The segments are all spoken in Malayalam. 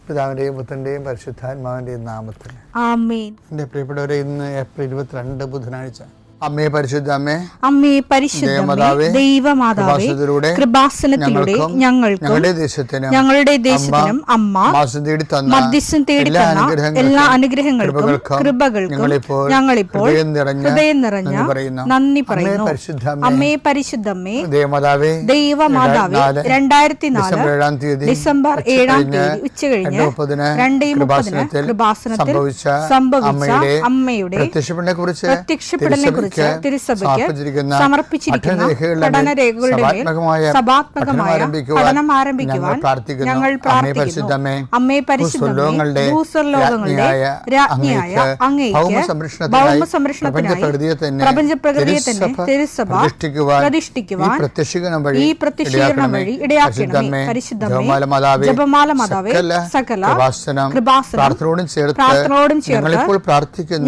പിതാവിൻ്റെയും പുത്രൻ്റെയും പരിശുദ്ധാത്മാവിൻ്റെയും നാമത്തിൽ ആമേൻ. എൻ്റെ പ്രിയപ്പെട്ടവരെ, ഇന്ന് ഏപ്രിൽ 22 ബുധനാഴ്ച. അമ്മേ പരിശുദ്ധ അമ്മേ, അമ്മേ പരിശുദ്ധമേ, ദൈവമാതാവേ, കൃപാസനത്തിലൂടെ ഞങ്ങൾക്കും ഞങ്ങളുടെ ദേശത്തിനും അമ്മ മധ്യസ്ഥം തേടിത്തന്ന എല്ലാ അനുഗ്രഹങ്ങൾക്കും കൃപകൾക്കും ഞങ്ങളിപ്പോൾ ഹൃദയം നിറഞ്ഞ നന്ദി പറയുന്നു. അമ്മേ പരിശുദ്ധമേ, ദൈവമാതാവേ, 2004 ഡിസംബർ 7 ഉച്ചകഴിഞ്ഞ് 2:30 കൃപാസനത്തിൽ സംഭവിച്ച അമ്മയുടെ പ്രത്യക്ഷപ്പെടലിനെ കുറിച്ച് തിരുസഭയ്ക്ക് സമർപ്പിച്ചിരിക്കുന്ന പഠനരേഖകളുടെ മേൽ സഭാത്മകമായ പഠനം ആരംഭിക്കുവാൻ ഞങ്ങൾ പ്രാർത്ഥിക്കുന്നു. അമ്മേ പരിശുദ്ധമേ, ഭൂസ്വർലോകങ്ങളുടെ രാജ്ഞിയായ അങ്ങേയ്ക്ക് ഭൗമസംരക്ഷണത്തിനായി പ്രപഞ്ചപ്രകൃതിയെ തന്നെ തിരുസഭ പ്രതിഷ്ഠിക്കുവാൻ ഈ പ്രത്യക്ഷീകരണം വഴി ഇടയാക്കണമേ. പരിശുദ്ധമേ, ജപമാല മാതാവേ, സകല കൃപാസനം പ്രാർത്ഥനയോടും ചേർത്ത്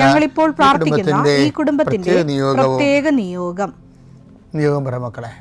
ഞങ്ങളിപ്പോൾ പ്രാർത്ഥിക്കുന്ന ഈ കുടുംബത്തിന്റെ പ്രത്യേക നിയോഗം പറ മക്കളെ.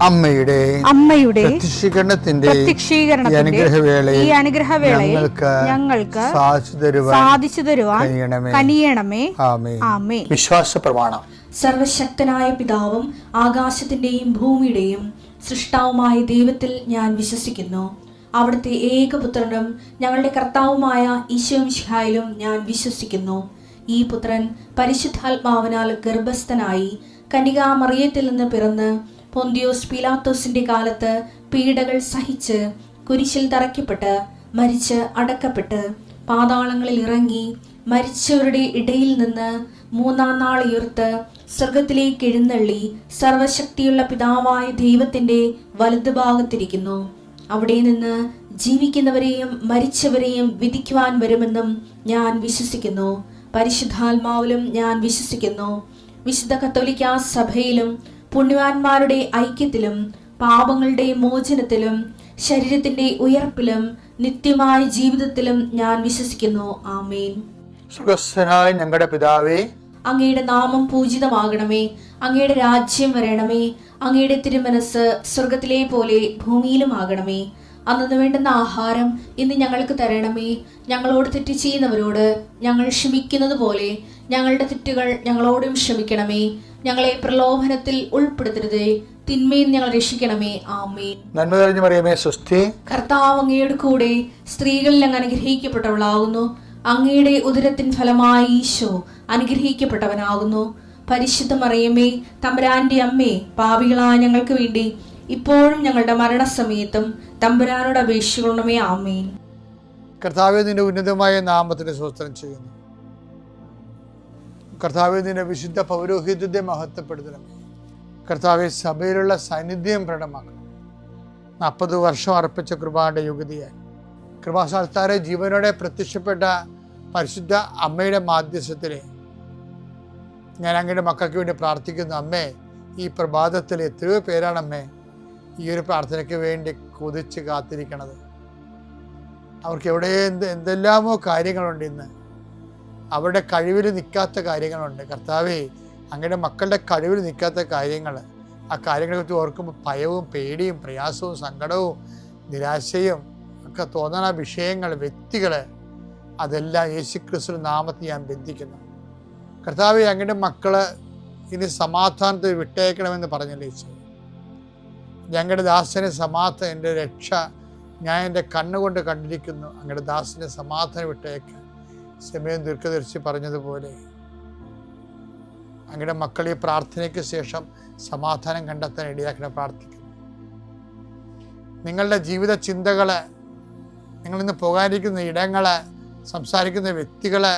അമ്മയുടെ പ്രത്യക്ഷീകരണത്തിന്റെ ഈ അനുഗ്രഹവേളയിൽ ഞങ്ങൾക്ക് സാധിച്ചു തരുവാൻ കനിയണമേ. ആമേൻ. വിശ്വാസ പ്രമാണം. സർവശക്തനായ പിതാവും ആകാശത്തിന്റെയും ഭൂമിയുടെയും സൃഷ്ടാവുമായ ദൈവത്തിൽ ഞാൻ വിശ്വസിക്കുന്നു. അവിടുത്തെ ഏകപുത്രനും ഞങ്ങളുടെ കർത്താവുമായ ഈശോമിശിഹായിലും ഞാൻ വിശ്വസിക്കുന്നു. ഈ പുത്രൻ പരിശുദ്ധാത്മാവിനാൽ ഗർഭസ്ഥനായി കന്യകാമറിയത്തിൽ നിന്ന് പിറന്ന് പൊന്തിയോസ് പീലാത്തോസിന്റെ കാലത്ത് പീഡകൾ സഹിച്ച് കുരിശിൽ തറയ്ക്കപ്പെട്ട് മരിച്ച് അടക്കപ്പെട്ട് പാതാളങ്ങളിൽ ഇറങ്ങി മരിച്ചവരുടെ ഇടയിൽ നിന്ന് 3-ാം നാൾ ഉയർത്ത് സ്വർഗത്തിലേക്ക് എഴുന്നള്ളി സർവശക്തിയുള്ള പിതാവായ ദൈവത്തിന്റെ വലതുഭാഗത്തിരിക്കുന്നു. അവിടെ നിന്ന് ജീവിക്കുന്നവരെയും മരിച്ചവരെയും വിധിക്കുവാൻ വരുമെന്നും ഞാൻ വിശ്വസിക്കുന്നു. പരിശുദ്ധാത്മാവിലും ഞാൻ വിശ്വസിക്കുന്നു. വിശുദ്ധ കത്തോലിക്കാ സഭയിലും പുണ്യവാന്മാരുടെ ഐക്യത്തിലും പാപങ്ങളുടെ മോചനത്തിലും ശരീരത്തിന്റെ ഉയർപ്പിലും നിത്യമായ ജീവിതത്തിലും ഞാൻ വിശ്വസിക്കുന്നു. ആമേൻ. സ്വർഗ്ഗസ്ഥനായ ഞങ്ങളുടെ പിതാവേ, അങ്ങയുടെ നാമം പൂജിതമാകണമേ. അങ്ങയുടെ രാജ്യം വരണമേ. അങ്ങയുടെ തിരുമനസ് സ്വർഗത്തിലെ പോലെ ഭൂമിയിലും ആകണമേ. അന്നു വേണ്ടുന്ന ആഹാരം ഇന്ന് ഞങ്ങൾക്ക് തരണമേ. ഞങ്ങളോട് തെറ്റ് ചെയ്യുന്നവരോട് ഞങ്ങൾ ക്ഷമിക്കുന്നത് പോലെ ഞങ്ങളുടെ തെറ്റുകൾ ഞങ്ങളോടും ക്ഷമിക്കണമേ. ഞങ്ങളെ പ്രലോഭനത്തിൽ ഉൾപ്പെടുത്തരുതേ, തിന്മയിൽ ഞങ്ങൾ രക്ഷിക്കണമേ. ആമേൻ. നന്മ നിറഞ്ഞ മറിയമേ, സ്വസ്തി. കർത്താവ് അങ്ങയുടെ കൂടെ സ്ത്രീകളിൽ അങ്ങ് അനുഗ്രഹിക്കപ്പെട്ടവളാകുന്നു. അങ്ങയുടെ ഉദരത്തിൻ ഫലമായി ഈശോ അനുഗ്രഹിക്കപ്പെട്ടവനാകുന്നു. പരിശുദ്ധ മറിയമേ, തമ്പുരാന്റെ അമ്മേ, പാപികളായ ഞങ്ങൾക്ക് വേണ്ടി ഇപ്പോഴും ഞങ്ങളുടെ മരണസമയത്തും തമ്പുരാനോട് അപേക്ഷിക്കണമേ. ആമേൻ. കർത്താവേ, നിന്റെ ഉന്നതമായ നാമത്തിന് സ്തോത്രം ചെയ്യുന്നു. കർത്താവേ, നിന്റെ വിശുദ്ധ പൗരോഹിത്യത്തെ മഹത്വപ്പെടുത്തണമേ. കർത്താവെ, സഭയിലുള്ള സാന്നിധ്യം പ്രകടമാക്കണം. 40 വർഷം അർപ്പിച്ച കൃപയുടെ യുഗതിയായി കൃപാസ്ഥാനത്താരെ ജീവനോടെ പ്രത്യക്ഷപ്പെട്ട പരിശുദ്ധ അമ്മയുടെ മാധ്യസ്ഥത്തിലെ ഞാൻ അങ്ങയുടെ മക്കൾക്ക് വേണ്ടി പ്രാർത്ഥിക്കുന്നു. അമ്മേ, ഈ പ്രഭാതത്തിൽ എത്രയോ പേരാണ് അമ്മേ ഈ ഒരു പ്രാർത്ഥനയ്ക്ക് വേണ്ടി കൊതിച്ച് കാത്തിരിക്കണത്. അവർക്ക് എവിടെ എന്തെല്ലാമോ കാര്യങ്ങളുണ്ട്. ഇന്ന് അവരുടെ കഴിവിൽ നിൽക്കാത്ത കാര്യങ്ങളുണ്ട്. കർത്താവേ, അങ്ങയുടെ മക്കളുടെ കഴിവിൽ നിൽക്കാത്ത കാര്യങ്ങൾ, ആ കാര്യങ്ങളെ കുറിച്ച് ഓർക്കുമ്പോൾ ഭയവും പേടിയും പ്രയാസവും സങ്കടവും നിരാശയും ഒക്കെ തോന്നുന്ന വിഷയങ്ങൾ, വ്യക്തികൾ, അതെല്ലാം യേശുക്രിസ്തു നാമത്തിൽ ഞാൻ ബന്ധിക്കുന്നു. കർത്താവേ, അങ്ങയുടെ മക്കള് ഇനി സമാധാനത്തിൽ വിട്ടേക്കണമെന്ന് പറഞ്ഞല്ലേ ഈശോ. ഞങ്ങളുടെ ദാസനെ സമാധാനം, എൻ്റെ രക്ഷ ഞാൻ എൻ്റെ കണ്ണുകൊണ്ട് കണ്ടിരിക്കുന്നു. അങ്ങയുടെ ദാസനെ സമാധാനം വിട്ടേക്ക്. സമയം ദീർഘദർശി പറഞ്ഞതുപോലെ അങ്ങയുടെ മക്കൾ ഈ പ്രാർത്ഥനയ്ക്ക് ശേഷം സമാധാനം കണ്ടെത്താൻ ഇടയാക്കണം പ്രാർത്ഥിക്കുന്നു. നിങ്ങളുടെ ജീവിത ചിന്തകള്, നിങ്ങളിന്ന് പോകാനിരിക്കുന്ന ഇടങ്ങള്, സംസാരിക്കുന്ന വ്യക്തികള്,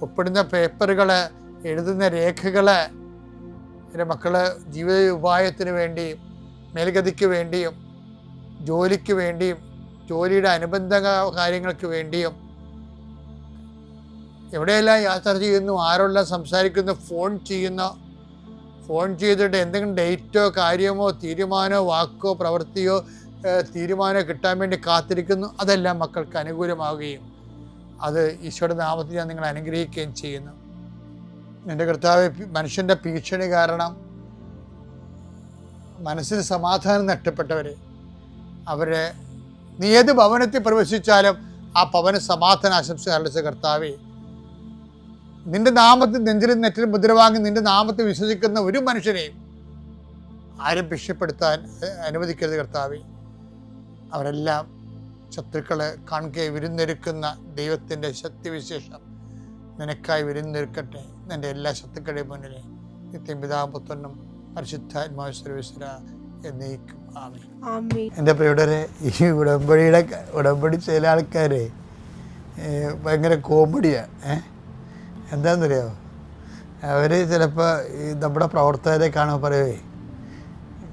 ഒപ്പിടുന്ന പേപ്പറുകള്, എഴുതുന്ന രേഖകള്, എൻ്റെ മക്കള് ജീവിത ഉപായത്തിന് വേണ്ടിയും മേൽഗതിക്ക് വേണ്ടിയും ജോലിക്ക് വേണ്ടിയും ജോലിയുടെ അനുബന്ധ കാര്യങ്ങൾക്ക് വേണ്ടിയും എവിടെയെല്ലാം യാത്ര ചെയ്യുന്നു, ആരെല്ലാം സംസാരിക്കുന്നു, ഫോൺ ചെയ്തിട്ട് എന്തെങ്കിലും ഡേറ്റോ കാര്യമോ തീരുമാനമോ വാക്കോ പ്രവൃത്തിയോ തീരുമാനമോ കിട്ടാൻ വേണ്ടി കാത്തിരിക്കുന്നു. അതെല്ലാം മക്കൾക്ക് അനുകൂലമാവുകയും അത് ഈശോയുടെ നാമത്തിൽ ഞാൻ നിങ്ങളെ അനുഗ്രഹിക്കുകയും ചെയ്യുന്നു. എൻ്റെ കർത്താവ്, മനുഷ്യൻ്റെ ഭീഷണി കാരണം മനസ്സിന് സമാധാനം നഷ്ടപ്പെട്ടവരെ, അവരെ നീ ഏത് ഭവനത്തിൽ പ്രവേശിച്ചാലും ആ ഭവന സമാധാന ആശംസ അറിയിച്ച കർത്താവേ, നിന്റെ നാമത്തിൽ നെഞ്ചിലും നെറ്റിലും മുദ്രവാങ്ങി നിന്റെ നാമത്തിൽ വിശ്വസിക്കുന്ന ഒരു മനുഷ്യനെയും ആരും ഭീഷണിപ്പെടുത്താൻ അനുവദിക്കരുത് കർത്താവേ. അവരെല്ലാം ശത്രുക്കളെ കാണുകയെ വിരുന്നൊരുക്കുന്ന ദൈവത്തിൻ്റെ ശക്തിവിശേഷം നിനക്കായി വിരുന്നൊരുക്കട്ടെ. നിൻ്റെ എല്ലാ ശത്രുക്കളുടെയും മുന്നിലെ നിത്യം പിതാവും പുത്രനും പരിശുദ്ധാത്മാവ് സർവീശ്വര എന്നേക്കും ആമേൻ. എൻ്റെ പ്രിയരെ, ഈ ഉടമ്പടി ചില ആൾക്കാരെ ഭയങ്കര കോമഡിയാണ്. എന്താണെന്നറിയാമോ? അവർ ചിലപ്പോൾ ഈ നമ്മുടെ പ്രവർത്തകരെ കാണുമ്പോൾ പറയുവേ,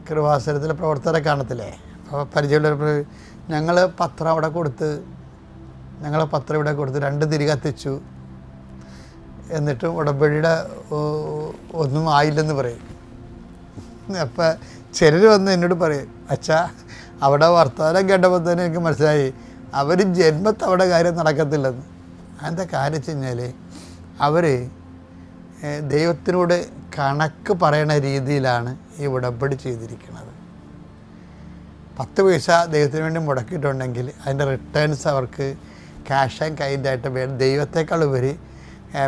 കൃപാസനത്തിലെ പ്രവർത്തകരെ കാണത്തില്ലേ, അപ്പോൾ പരിചയമുള്ളവർ ഞങ്ങൾ പത്രം ഇവിടെ കൊടുത്ത് 2 തിരി കത്തിച്ചു, എന്നിട്ടും ഉടമ്പടിയുടെ ഒന്നും ആയില്ലെന്ന് പറയും. അപ്പം ചിലർ വന്ന് എന്നോട് പറയും, അച്ഛാ അവിടെ വർത്തമാനം കേട്ടപ്പോൾ തന്നെ എനിക്ക് മനസ്സിലായി അവർ ജന്മത്ത് അവിടെ കാര്യം നടക്കത്തില്ലെന്ന്. അതിൻ്റെ കാര്യം വെച്ച് കഴിഞ്ഞാൽ അവർ ദൈവത്തിനോട് കണക്ക് പറയണ രീതിയിലാണ് ഈ ഉടമ്പടി ചെയ്തിരിക്കുന്നത്. 10 പൈസ ദൈവത്തിന് വേണ്ടി മുടക്കിയിട്ടുണ്ടെങ്കിൽ അതിൻ്റെ റിട്ടേൺസ് അവർക്ക് ക്യാഷ് ആൻഡ് കൈൻഡായിട്ട് വേണം. ദൈവത്തെക്കാൾ ഉപരി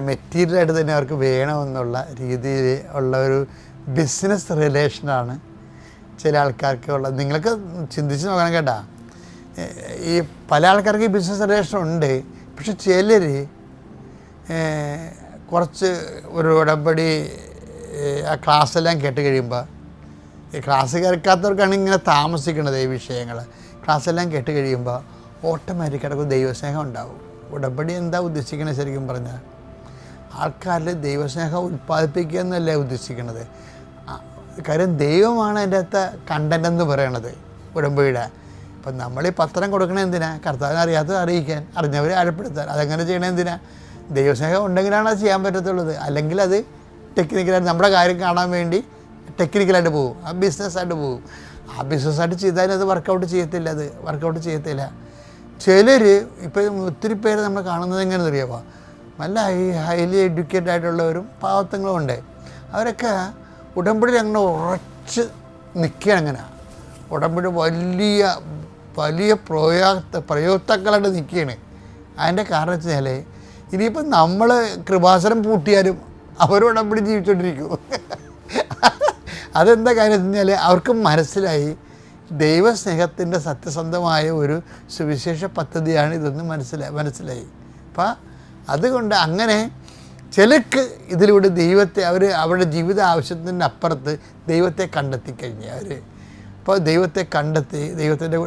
മെറ്റീരിയലായിട്ട് തന്നെ അവർക്ക് വേണമെന്നുള്ള രീതിയിൽ ഉള്ള ഒരു ബിസിനസ് റിലേഷനാണ് ചില ആൾക്കാർക്ക് ഉള്ളത്. നിങ്ങൾക്ക് ചിന്തിച്ച് നോക്കണം കേട്ടാ. ഈ പല ആൾക്കാർക്ക് ഈ ബിസിനസ് റിലേഷൻ ഉണ്ട്. പക്ഷെ ചിലർ കുറച്ച് ഒരു ഉടമ്പടി ആ ക്ലാസ്സെല്ലാം കേട്ട് കഴിയുമ്പോൾ, ഈ ക്ലാസ് കേൾക്കാത്തവർക്കാണ് ഇങ്ങനെ താമസിക്കുന്നത് ഈ വിഷയങ്ങൾ. ക്ലാസ്സെല്ലാം കേട്ട് കഴിയുമ്പോൾ ഓട്ടോമാറ്റിക്കായിട്ട് ദൈവസ്നേഹം ഉണ്ടാവും. ഉടമ്പടി എന്താ ഉദ്ദേശിക്കുന്നത് ശരിക്കും പറഞ്ഞാൽ? ആൾക്കാരിൽ ദൈവസ്നേഹം ഉൽപ്പാദിപ്പിക്കുക എന്നല്ലേ ഉദ്ദേശിക്കുന്നത്. കാര്യം ദൈവമാണ് അതിൻ്റെ അകത്ത് കണ്ടൻ്റ് എന്ന് പറയണത് ഉടമ്പടിയുടെ. അപ്പം നമ്മൾ ഈ പത്രം കൊടുക്കണത് എന്തിനാ? കർത്താവിനെ അറിയാത്തത് അറിയിക്കാൻ, അറിഞ്ഞവരെ ആഴപ്പെടുത്താൻ. അതെങ്ങനെ ചെയ്യണത് എന്തിനാ? ദൈവസ്നേഹം ഉണ്ടെങ്കിലാണ് അത് ചെയ്യാൻ പറ്റത്തുള്ളത്. അല്ലെങ്കിൽ അത് ടെക്നിക്കലായിട്ട് നമ്മുടെ കാര്യം കാണാൻ വേണ്ടി ടെക്നിക്കലായിട്ട് പോകും, ആ ബിസിനസ്സായിട്ട് പോകും. ആ ബിസിനസ്സായിട്ട് ചെയ്താലും അത് വർക്കൗട്ട് ചെയ്യത്തില്ല. ചിലർ ഇപ്പം ഒത്തിരി പേര് നമ്മൾ കാണുന്നത് എങ്ങനെയെന്ന് അറിയാമോ? നല്ല ഹൈലി എഡ്യൂക്കേറ്റഡ് ആയിട്ടുള്ളവരും പാവത്തങ്ങളും ഉണ്ട്. അവരൊക്കെ ഉടമ്പടിയിൽ അങ്ങനെ ഉറച്ച് നിൽക്കുകയാണ്. അങ്ങനെ ഉടമ്പടി വലിയ പ്രയോക്താക്കളായിട്ട് നിൽക്കുകയാണ്. അതിൻ്റെ കാരണം വെച്ച് കഴിഞ്ഞാൽ ഇനിയിപ്പം നമ്മൾ കൃപാസനം പൂട്ടിയാലും അവർ ഉടമ്പടി ജീവിച്ചുകൊണ്ടിരിക്കും. അതെന്താ കാര്യം വെച്ച് കഴിഞ്ഞാൽ അവർക്ക് മനസ്സിലായി ദൈവസ്നേഹത്തിൻ്റെ സത്യസന്ധമായ ഒരു സുവിശേഷ പദ്ധതിയാണ് ഇതെന്ന് മനസ്സിലായി. അപ്പം അതുകൊണ്ട് അങ്ങനെ ചിലർക്ക് ഇതിലൂടെ ദൈവത്തെ അവരുടെ ജീവിത ആവശ്യത്തിൻ്റെ അപ്പുറത്ത് ദൈവത്തെ കണ്ടെത്തിക്കഴിഞ്ഞ് അപ്പോൾ ദൈവത്തെ കണ്ടെത്തി ദൈവത്തിൻ്റെ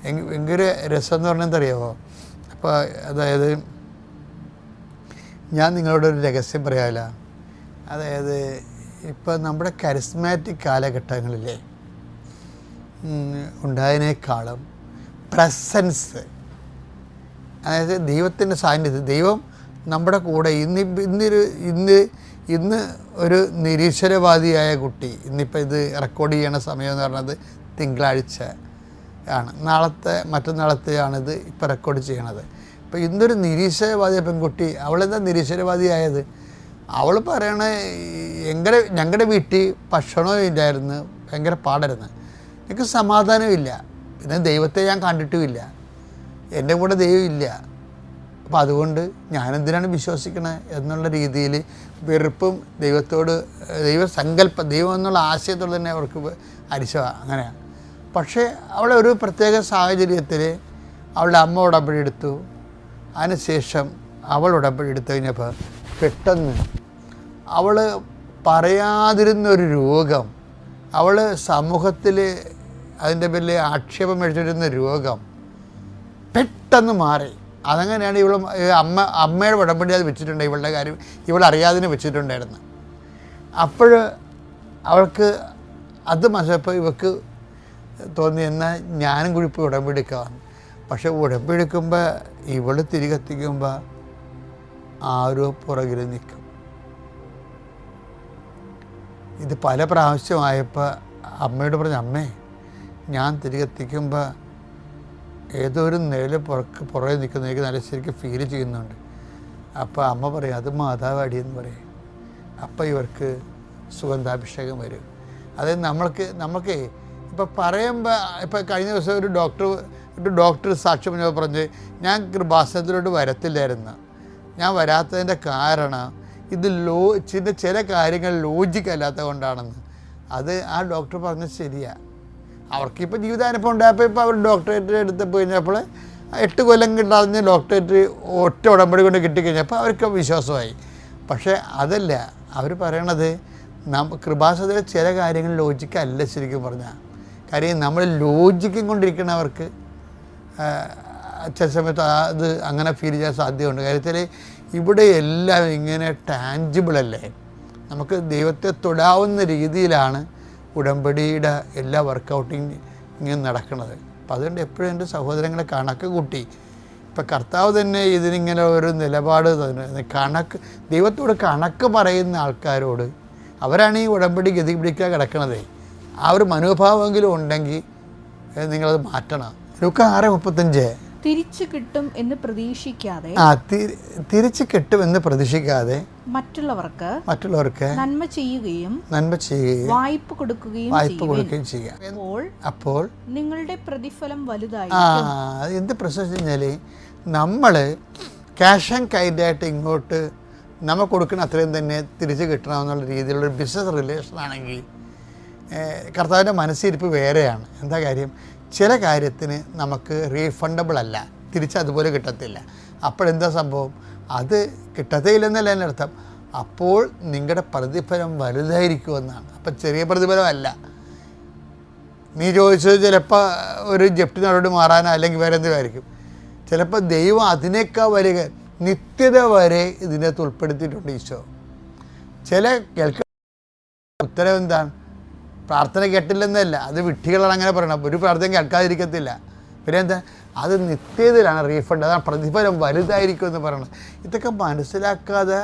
ഭയങ്കര രസം എന്ന് പറഞ്ഞാൽ എന്തറിയാമോ? അപ്പോൾ അതായത് ഞാൻ നിങ്ങളോടൊരു രഹസ്യം പറയാമല്ല. അതായത് ഇപ്പോൾ നമ്മുടെ കരിസ്മാറ്റിക് കാലഘട്ടങ്ങളിലെ ഉണ്ടായതിനേക്കാളും പ്രസൻസ്, അതായത് ദൈവത്തിൻ്റെ സാന്നിധ്യം, ദൈവം നമ്മുടെ കൂടെ ഇന്ന് ഒരു നിരീശ്വരവാദിയായ കുട്ടി, ഇന്നിപ്പോൾ ഇത് റെക്കോർഡ് ചെയ്യണ സമയം എന്ന് പറഞ്ഞത് തിങ്കളാഴ്ച ആണ്, മറ്റന്നാളത്തെയാണിത് ഇപ്പോൾ റെക്കോർഡ് ചെയ്യണത്. ഇപ്പോൾ ഇന്നൊരു നിരീശ്വരവാദിയ പെൺകുട്ടി, അവളെന്താ നിരീശ്വരവാദിയായത്? അവൾ പറയണ ഞങ്ങളുടെ വീട്ടിൽ ഭക്ഷണവും ഇല്ലായിരുന്നു, ഭയങ്കര പാടായിരുന്നു, എനിക്ക് സമാധാനമില്ല, പിന്നെ ദൈവത്തെ ഞാൻ കണ്ടിട്ടുമില്ല, എൻ്റെ കൂടെ ദൈവം ഇല്ല, അപ്പോൾ അതുകൊണ്ട് ഞാനെന്തിനാണ് വിശ്വസിക്കണത് എന്നുള്ള രീതിയിൽ വെറുപ്പും ദൈവത്തോട് ദൈവം എന്നുള്ള ആശയത്തോട് തന്നെ അവർക്ക് അരിശമാണ്. അങ്ങനെയാണ്. പക്ഷേ അവളെ ഒരു പ്രത്യേക സാഹചര്യത്തിൽ അവളുടെ അമ്മ ഉടമ്പടി എടുത്തു. അതിനുശേഷം അവൾ ഉടമ്പടി എടുത്തു കഴിഞ്ഞപ്പോൾ പെട്ടെന്ന് അവൾ പറയാതിരുന്നൊരു രോഗം, അവൾ സമൂഹത്തിൽ അതിൻ്റെ പേരിൽ ആക്ഷേപം മേടിച്ചിരുന്ന രോഗം പെട്ടെന്ന് മാറി. അതങ്ങനെയാണ് അമ്മയുടെ ഉടമ്പടി അത് വെച്ചിട്ടുണ്ട്, ഇവളുടെ കാര്യം ഇവളറിയാതെ വെച്ചിട്ടുണ്ടായിരുന്നു. അപ്പോൾ അവൾക്ക് അത് മനസ്സിലപ്പോൾ ഇവൾക്ക് തോന്നി, എന്നാൽ ഞാനും കൂടി ഇപ്പോൾ ഉടമ്പെടുക്കാമെന്ന്. പക്ഷെ ഉടമ്പെടുക്കുമ്പോൾ ഇവൾ തിരികെത്തിക്കുമ്പോൾ ആരോ പുറകിൽ നിൽക്കും. ഇത് പല പ്രാവശ്യമായപ്പോൾ അമ്മയോട് പറഞ്ഞു, അമ്മേ ഞാൻ തിരികെത്തിക്കുമ്പോൾ ഏതോ ഒരു നിഴൽ പുറകെ നിൽക്കുന്ന എനിക്ക് നല്ല ശരിക്കും ഫീൽ ചെയ്യുന്നുണ്ട്. അപ്പോൾ അമ്മ പറയും, അത് മാതാവാടിയെന്ന് പറയും. അപ്പോൾ ഇവർക്ക് സുഗന്ധാഭിഷേകം വരും. അതായത് നമുക്ക് ഇപ്പോൾ പറയുമ്പോൾ, ഇപ്പോൾ കഴിഞ്ഞ ദിവസം ഒരു ഡോക്ടർ സാക്ഷ്യം പറഞ്ഞ്, ഞാൻ കൃപാസനത്തിലോട്ട് വരത്തില്ലായിരുന്നു. ഞാൻ വരാത്തതിൻ്റെ കാരണം ഇത് ചില കാര്യങ്ങൾ ലോജിക്കല്ലാത്തത് കൊണ്ടാണെന്ന്. അത് ആ ഡോക്ടർ പറഞ്ഞത് ശരിയാണ്. അവർക്കിപ്പോൾ ജീവിതാനുഭവം ഉണ്ടായപ്പോൾ ഇപ്പോൾ അവർ ഡോക്ടറേറ്റ് എടുത്തപ്പോൾ കഴിഞ്ഞപ്പോൾ 8 കൊല്ലം കിട്ടാതെ ഡോക്ടറേറ്റ് ഒറ്റ ഉടമ്പടി കൊണ്ട് കിട്ടിക്കഴിഞ്ഞപ്പോൾ അവർക്ക് വിശ്വാസമായി. പക്ഷേ അതല്ല അവർ പറയണത്, കൃപാസനത്തിലെ ചില കാര്യങ്ങൾ ലോജിക്കല്ല ശരിക്കും പറഞ്ഞാൽ. കാര്യം നമ്മൾ ലോജിക്കും കൊണ്ടിരിക്കണവർക്ക് ചില സമയത്ത് അത് അങ്ങനെ ഫീൽ ചെയ്യാൻ സാധ്യതയുണ്ട്. കാര്യത്തിൽ ഇവിടെ എല്ലാം ഇങ്ങനെ ടാഞ്ചിബിളല്ലേ, നമുക്ക് ദൈവത്തെ തൊടാവുന്ന രീതിയിലാണ് ഉടമ്പടിയുടെ എല്ലാ വർക്കൗട്ടിങ് ഇങ്ങനെ നടക്കുന്നത്. അപ്പം അതുകൊണ്ട് എപ്പോഴും എൻ്റെ സഹോദരങ്ങളെ കണക്ക് കൂട്ടി, ഇപ്പം കർത്താവ് തന്നെ ഇതിനിങ്ങനെ ഒരു നിലപാട് തന്നെ ദൈവത്തോട് കണക്ക് പറയുന്ന ആൾക്കാരോട്, അവരാണ് ഈ ഉടമ്പടി ഗതി പിടിക്കാൻ കിടക്കണത്. ആ ഒരു മനോഭാവമെങ്കിലും ഉണ്ടെങ്കിൽ നിങ്ങളത് മാറ്റണം. ലൂക്കാ 6:35 തിരിച്ചു കിട്ടും എന്ന് പ്രതീക്ഷിക്കാതെ മറ്റുള്ളവർക്ക് നന്മ ചെയ്യുകയും വായ്പ കൊടുക്കുകയും ചെയ്യുക. അപ്പോൾ നിങ്ങളുടെ പ്രതിഫലം വലുതായി. എന്ത് പ്രശ്നം കഴിഞ്ഞാൽ നമ്മൾ ക്യാഷ് ആൻഡ് കൈൻഡായിട്ട് ഇങ്ങോട്ട് നമ്മൾ കൊടുക്കുന്ന അത്രയും തന്നെ തിരിച്ച് കിട്ടണമെന്നുള്ള രീതിയിലുള്ളൊരു ബിസിനസ് റിലേഷൻ ആണെങ്കിൽ കർത്താവിൻ്റെ മനസ്സിരിപ്പ് വേറെയാണ്. എന്താ കാര്യം, ചില കാര്യത്തിന് നമുക്ക് റീഫണ്ടബിൾ അല്ല, തിരിച്ചതുപോലെ കിട്ടത്തില്ല. അപ്പോഴെന്താ സംഭവം, അത് കിട്ടത്തേയില്ലെന്നല്ല എൻ്റെ അർത്ഥം. അപ്പോൾ നിങ്ങളുടെ പ്രതിഫലം വലുതായിരിക്കുമെന്നാണ്. അപ്പം ചെറിയ പ്രതിഫലമല്ല. നീ ചോദിച്ചത് ചിലപ്പോൾ ഒരു ജപ്തി നടപടി മാറാനോ അല്ലെങ്കിൽ വേറെ എന്തെങ്കിലുമായിരിക്കും. ചിലപ്പോൾ ദൈവം അതിനേക്കാൾ വരിക നിത്യത വരെ ഇതിനകത്ത് ഉൾപ്പെടുത്തിയിട്ടുണ്ട് ഈശോ. ചില ഉത്തരവ് എന്താണ്, പ്രാർത്ഥന കേട്ടില്ലെന്നല്ല, അത് വിഡ്ഢികളാണ് അങ്ങനെ പറയണം. ഒരു പ്രാർത്ഥന കേൾക്കാതിരിക്കത്തില്ല. പിന്നെ എന്താ, അത് നിത്യതയിലാണ് റീഫണ്ട്, അതാണ് പ്രതിഫലം വലുതായിരിക്കും എന്ന് പറയണത്. ഇതൊക്കെ മനസ്സിലാക്കാതെ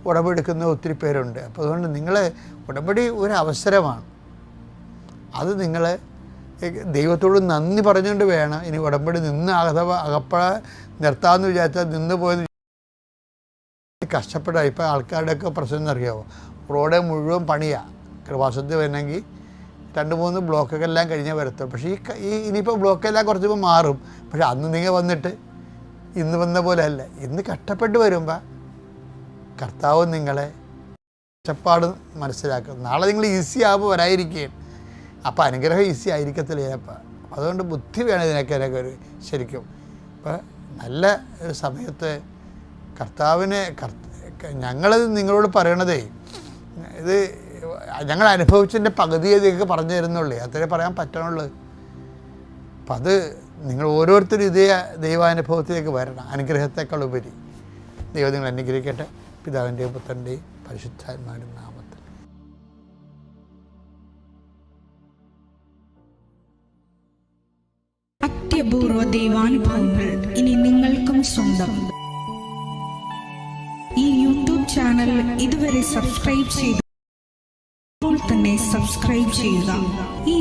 ഉടമ്പെടുക്കുന്ന ഒത്തിരി പേരുണ്ട്. അപ്പോൾ അതുകൊണ്ട് നിങ്ങൾ ഉടമ്പടി ഒരു അവസരമാണ്. അത് നിങ്ങൾ ദൈവത്തോട് നന്ദി പറഞ്ഞുകൊണ്ട് വേണം ഇനി ഉടമ്പടി അകപ്പഴ നിർത്താമെന്ന് വിചാരിച്ചാൽ നിന്ന് പോയെന്ന് കഷ്ടപ്പെടാം. ഇപ്പോൾ ആൾക്കാരുടെയൊക്കെ പ്രശ്നം എന്നറിയാമോ, റോഡ് മുഴുവൻ പണിയാണ്. കൃപാസനത്തിൽ വരണമെങ്കിൽ 2-3 ബ്ലോക്കൊക്കെ എല്ലാം കഴിഞ്ഞാൽ വരത്തുള്ളൂ. പക്ഷേ ഇനിയിപ്പോൾ ബ്ലോക്കെല്ലാം കുറച്ചിപ്പോൾ മാറും. പക്ഷെ അന്ന് നിങ്ങൾ വന്നിട്ട് ഇന്ന് വന്ന പോലെ അല്ല. ഇന്ന് കഷ്ടപ്പെട്ട് വരുമ്പോൾ കർത്താവ് നിങ്ങളെ കഷ്ടപ്പാട് മനസ്സിലാക്കും. നാളെ നിങ്ങൾ ഈസി ആകുമ്പോൾ വരാതിരിക്കുകയും അപ്പോൾ അനുഗ്രഹം ഈസി ആയിരിക്കത്തില്ല ചിലപ്പോൾ. അതുകൊണ്ട് ബുദ്ധി വേണം ഇതിനൊക്കെ ഒരു ശരിക്കും. അപ്പോൾ നല്ല ഒരു സമയത്ത് ഞങ്ങളത് നിങ്ങളോട് പറയണതേ, ഇത് ഞങ്ങൾ അനുഭവിച്ചതിൻ്റെ പകുതിയെ നിങ്ങൾക്ക് പറഞ്ഞു തരുന്നുള്ളൂ, അത്രേ പറയാൻ പറ്റണുള്ളൂ. അപ്പം അത് നിങ്ങൾ ഓരോരുത്തരും ഇതേ ദൈവാനുഭവത്തിലേക്ക് വരണം, അനുഗ്രഹത്തേക്കാൾ ഉപരി. ദൈവം നിങ്ങൾ അനുഗ്രഹിക്കട്ടെ. പിതാവിൻ്റെയും പുത്രൻ്റെയും പരിശുദ്ധാത്മാവിൻ്റെയും നാമത്തിൽ. അത്യപൂർവ ദൈവാനുഭവങ്ങൾ ഇനി നിങ്ങൾക്കും സ്വന്തം. ഈ യൂട്യൂബ് ചാനൽ ഇതുവരെ സബ്സ്ക്രൈബ് ചെയ്തു തന്നെ സബ്സ്ക്രൈബ് ചെയ്യുക. ഈ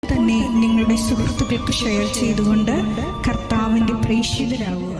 തന്നെ നിങ്ങളുടെ സുഹൃത്തുക്കൾക്ക് ഷെയർ ചെയ്തുകൊണ്ട് കർത്താവിന്റെ പ്രേക്ഷിതരാകുക.